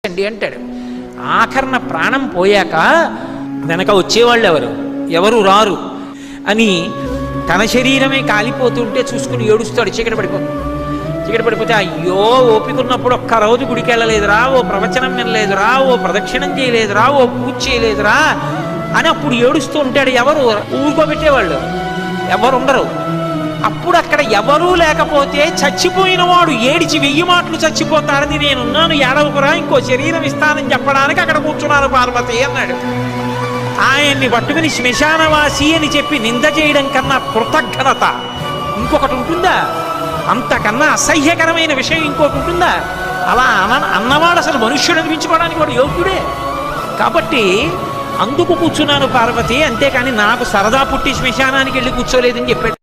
అండి అంటాడు. ఆఖరణ ప్రాణం పోయాక వెనక వచ్చేవాళ్ళు ఎవరు రారు అని తన శరీరమే కాలిపోతుంటే చూసుకుని ఏడుస్తాడు. చీకటి పడిపోతే అయ్యో ఓపికన్నప్పుడు ఒక్క రోజు గుడికి వెళ్ళలేదురా, ఓ ప్రవచనం వినలేదురా, ఓ ప్రదక్షిణం చేయలేదురా, ఓ పూజ చేయలేదురా అని అప్పుడు ఏడుస్తూ ఉంటాడు. ఎవరు ఊరుకోబెట్టేవాళ్ళు ఎవరు ఉండరు. అప్పుడు అక్కడ ఎవరూ లేకపోతే చచ్చిపోయిన వాడు ఏడిచి 1000 మాటలు చచ్చిపోతారని నేనున్నాను, ఏడవకురా, ఇంకో శరీరం ఇస్తానని చెప్పడానికి అక్కడ కూర్చున్నాను పార్వతి అన్నాడు. ఆయన్ని పట్టుకుని శ్మశానవాసి అని చెప్పి నింద చేయడం కన్నా కృతజ్ఞత ఇంకొకటి ఉంటుందా? అంతకన్నా అసహ్యకరమైన విషయం ఇంకోటి ఉంటుందా? అలా అన్నవాడు అసలు మనుష్యుడు అనిపించుకోవడానికి వాడు యోగ్యుడే. కాబట్టి అందుకు కూర్చున్నాను పార్వతి, అంతేకాని నాకు సరదా పుట్టి శ్మశానానికి వెళ్ళి కూర్చోలేదని చెప్పాడు.